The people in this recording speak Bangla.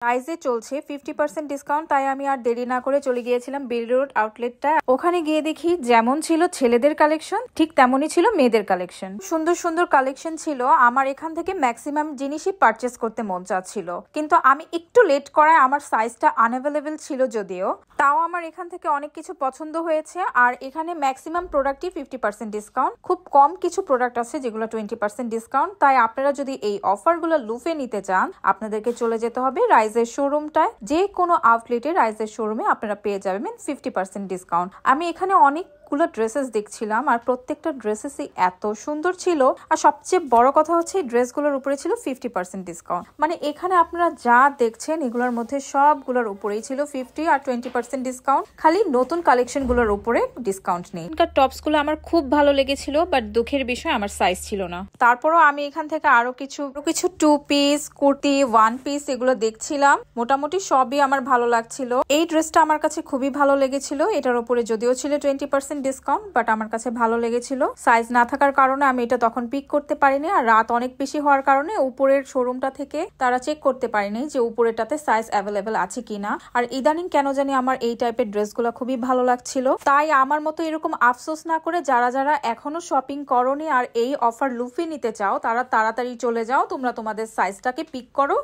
প্রাইজে চলছে 50% ডিসকাউন্ট, তাই আমি আর দেরি না করে চলে গিয়েছিলাম বিল রোড আউটলেটটা। ওখানে গিয়ে দেখি যেমন ছিল ছেলেদের কালেকশন ঠিক তেমনই ছিল মেয়েদের কালেকশন। সুন্দর সুন্দর কালেকশন ছিল। আমার এখান থেকে ম্যাক্সিমাম জিনিসই পারচেস করতে মন চাচ্ছিল, কিন্তু আমি একটু লেট করায় আমার সাইজটা আনঅ্যাভেলেবেল ছিল যদিও, তাও আমার এখান থেকে অনেক কিছু পছন্দ হয়েছে। আর এখানে ম্যাক্সিমাম প্রোডাক্টই 50% ডিসকাউন্ট, খুব কম কিছু প্রোডাক্ট আছে যেগুলো 20% ডিসকাউন্ট। তাই আপনারা যদি এই অফারগুলো লুফে নিতে চান আপনাদেরকে চলে যেতে হবে রাইজের শোরুমটায়। যে কোনো আউটলেটে রাইজের শোরুমে আপনারা পেয়ে যাবেন 50% ডিসকাউন্ট। আমি এখানে অনেকগুলো ড্রেসেস দেখছিলাম আর প্রত্যেকটা ড্রেসেসই এত সুন্দর ছিল। আর সবচেয়ে বড় কথা হচ্ছে এই ড্রেসগুলোর উপরে ছিল 50% ডিসকাউন্ট। মানে এখানে আপনারা যা দেখছেন এগুলোর মধ্যে সবগুলোর উপরেই ছিল 50 আর 20% ডিসকাউন্ট। খালি নতুন কালেকশন গুলোর উপরে ডিসকাউন্ট নেই। টপস গুলো আমার খুব ভালো লেগেছিল, বাট দুঃখের বিষয় আমার সাইজ ছিল না। তারপরও আমি এখান থেকে আরো কিছু 2 পিস কুর্তি 1 পিস এগুলো দেখছিলাম। মোটামুটি সবই আমার ভালো লাগছিল। এই ড্রেসটা আমার কাছে খুবই ভালো লেগেছিল। এটার উপরে যদিও ছিল 20% ডিসকাউন্ট, বাট আমার কাছে ভালো লেগেছিল। সাইজ না থাকার কারণে আমি এটা তখন পিক করতে পারিনি, আর রাত অনেক বেশি হওয়ার কারণে উপরের শোরুমটা থেকে তারা চেক করতে পারেনি যে উপরেটাতে সাইজ অ্যাভেলেবেল আছে কিনা। আর ইদানিং কেন জানি আমার এই টাইপের ড্রেসগুলো খুবই ভালো লাগছিল। তাই আমার মতো এরকম আফসোস না করে যারা যারা এখনো শপিং করোনি আর এই অফার লুফে নিতে চাও তারা তাড়াতাড়ি চলে যাও, তোমরা তোমাদের সাইজটাকে পিক করো।